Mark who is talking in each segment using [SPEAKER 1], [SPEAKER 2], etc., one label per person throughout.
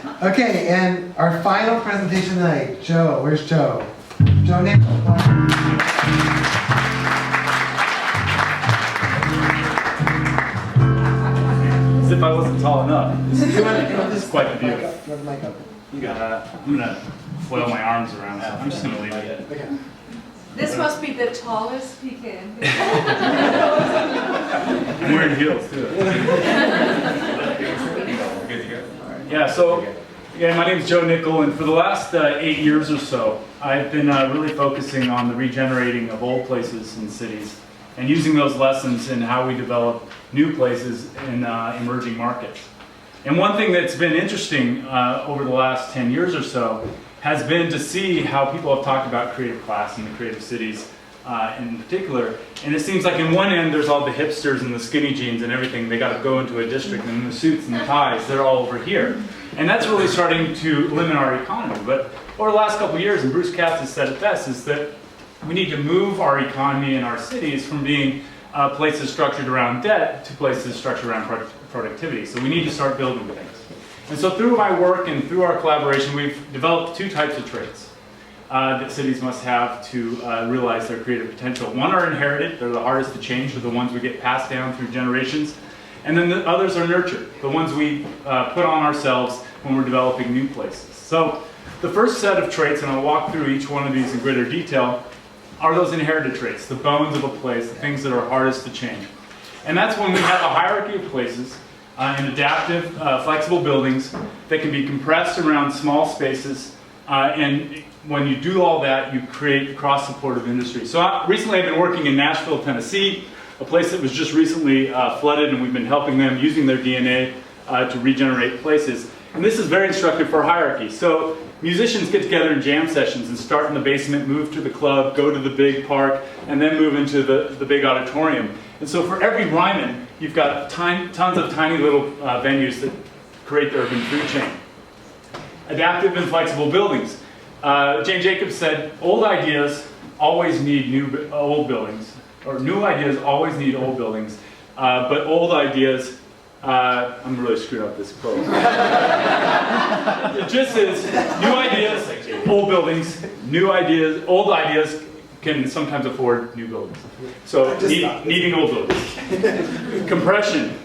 [SPEAKER 1] Okay, and our final presentation tonight, Joe. Where's Joe? Joe Nickol.
[SPEAKER 2] As if I wasn't tall enough.
[SPEAKER 1] This
[SPEAKER 2] is quite the view.
[SPEAKER 1] You have the mic up.
[SPEAKER 2] I'm gonna flail my arms around, so I'm just gonna leave it.
[SPEAKER 1] Okay.
[SPEAKER 3] This must be the tallest pecan.
[SPEAKER 2] I'm wearing heels too. Yeah, so my name's Joe Nickol, and for the last 8 years or so, I've been really focusing on the regenerating of old places and cities, and using those lessons in how we develop new places in emerging markets. And one thing that's been interesting over the last 10 years or so has been to see how people have talked about creative class and the creative cities in particular. And it seems like in one end there's all the hipsters and the skinny jeans and everything. They got to go into a district, and the suits and the ties, they're all over here. And that's really starting to limit our economy. But over the last couple of years, and Bruce Katz has said it best, is that we need to move our economy and our cities from being places structured around debt to places structured around productivity. So we need to start building things. And so through my work and through our collaboration, we've developed two types of traits that cities must have to realize their creative potential. One are inherited, they're the hardest to change, they're the ones we get passed down through generations. And then the others are nurtured, the ones we put on ourselves when we're developing new places. So the first set of traits, and I'll walk through each one of these in greater detail, are those inherited traits, the bones of a place, the things that are hardest to change. And that's when we have a hierarchy of places and adaptive, flexible buildings that can be compressed around small spaces. And when you do all that, you create cross-supportive industry. So recently I've been working in Nashville, Tennessee, a place that was just recently flooded, and we've been helping them using their DNA to regenerate places. And this is very instructive for hierarchy. So musicians get together in jam sessions and start in the basement, move to the club, go to the big park, and then move into the big auditorium. And so for every Ryman, you've got tons of tiny little venues that create the urban food chain. Adaptive and flexible buildings. Jane Jacobs said, old ideas always need old buildings, or new ideas always need old buildings, but old ideas, I'm really screwing up this quote. It just is, new ideas, old buildings, old ideas can sometimes afford new buildings. So needing old buildings. Compression.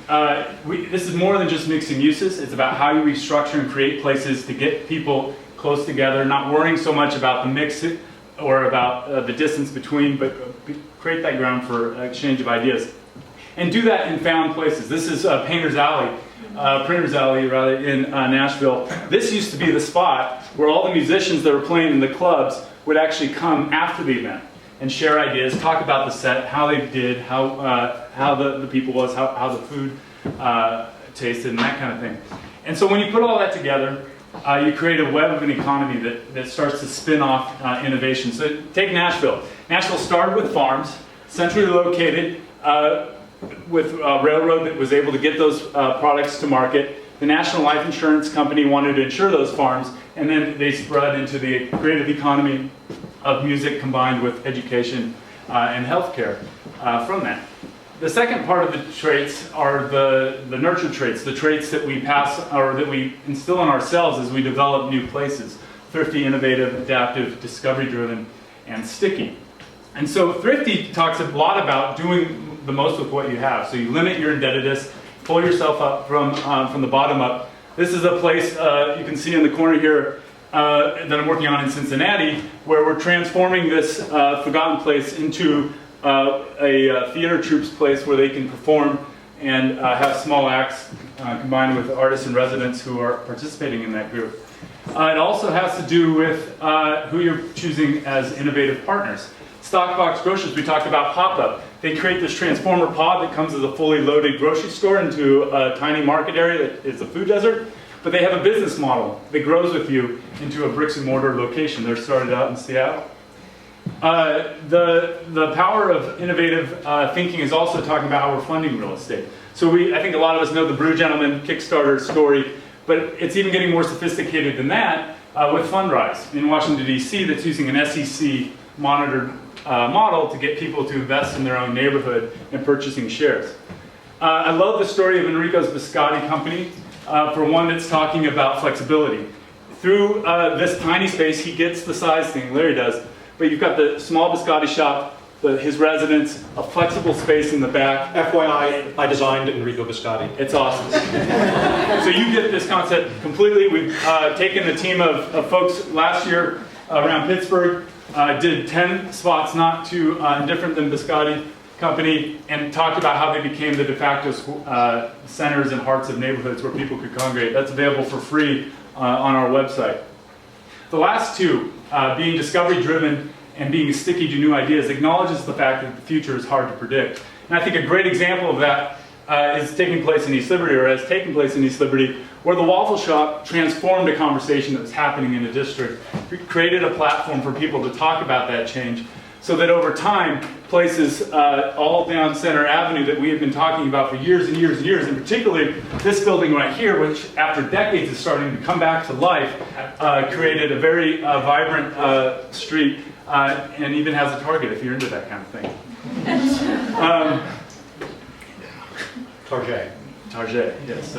[SPEAKER 2] This is more than just mixing uses. It's about how you restructure and create places to get people close together, not worrying so much about the mix or about the distance between, but create that ground for exchange of ideas. And do that in found places. This is Printers Alley in Nashville. This used to be the spot where all the musicians that were playing in the clubs would actually come after the event and share ideas, talk about the set, how they did, how the people was, how the food tasted, and that kind of thing. And so when you put all that together, you create a web of an economy that starts to spin off innovation. So take Nashville. Nashville started with farms, centrally located, with a railroad that was able to get those products to market. The National Life Insurance Company wanted to insure those farms, and then they spread into the creative economy of music combined with education and healthcare from that. The second part of the traits are the nurture traits, the traits that we pass or that we instill in ourselves as we develop new places. Thrifty, innovative, adaptive, discovery-driven, and sticky. And so Thrifty talks a lot about doing the most with what you have. So you limit your indebtedness, pull yourself up from the bottom up. This is a place you can see in the corner here that I'm working on in Cincinnati, where we're transforming this forgotten place into a theater troupe's place where they can perform and have small acts combined with artists and residents who are participating in that group. It also has to do with who you're choosing as innovative partners. Stockbox Grocers, we talked about pop-up. They create this transformer pod that comes as a fully loaded grocery store into a tiny market area that is a food desert. But they have a business model that grows with you into a bricks and mortar location. They're started out in Seattle. The power of innovative thinking is also talking about how we're funding real estate. So I think a lot of us know the Brew Gentleman Kickstarter story, but it's even getting more sophisticated than that with Fundrise in Washington, D.C. that's using an SEC monitored model to get people to invest in their own neighborhood and purchasing shares. I love the story of Enrico's Biscotti company. for one that's talking about flexibility. Through this tiny space, he gets the size thing, Larry does, but you've got the small biscotti shop, his residence, a flexible space in the back.
[SPEAKER 4] FYI, I designed Enrico Biscotti.
[SPEAKER 2] It's awesome. So you get this concept completely. We've taken a team of folks last year around Pittsburgh, did 10 spots not too different than Biscotti Company, and talked about how they became the de facto centers and hearts of neighborhoods where people could congregate. That's available for free on our website. The last two, being discovery-driven and being sticky to new ideas, acknowledges the fact that the future is hard to predict. And I think a great example of that is taking place in East Liberty, or has taken place in East Liberty, where the waffle shop transformed a conversation that was happening in a district, created a platform for people to talk about that change, so that over time, places all down Center Avenue that we have been talking about for years and years and years, and particularly this building right here, which after decades is starting to come back to life, created a very vibrant street, and even has a Target if you're into that kind of thing. Target, yes.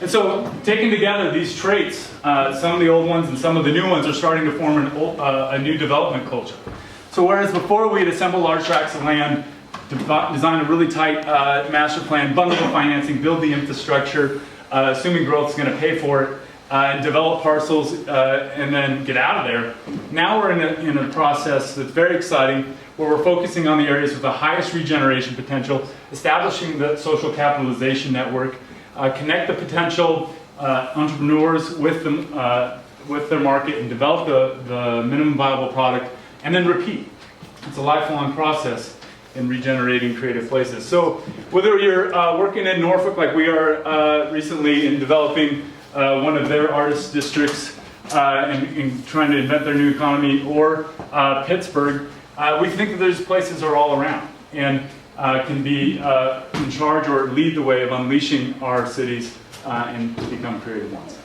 [SPEAKER 2] And so, taken together, these traits, some of the old ones and some of the new ones, are starting to form a new development culture. So whereas before we'd assemble large tracts of land, design a really tight master plan, bundle the financing, build the infrastructure, assuming growth is going to pay for it, and develop parcels, and then get out of there. Now we're in a process that's very exciting, where we're focusing on the areas with the highest regeneration potential, establishing the social capitalization network, connect the potential entrepreneurs with their market, and develop the minimum viable product, and then repeat. It's a lifelong process in regenerating creative places. So whether you're working in Norfolk like we are recently in developing one of their artist districts and trying to invent their new economy, or Pittsburgh, we think that there's places are all around and can be in charge or lead the way of unleashing our cities and become creative ones.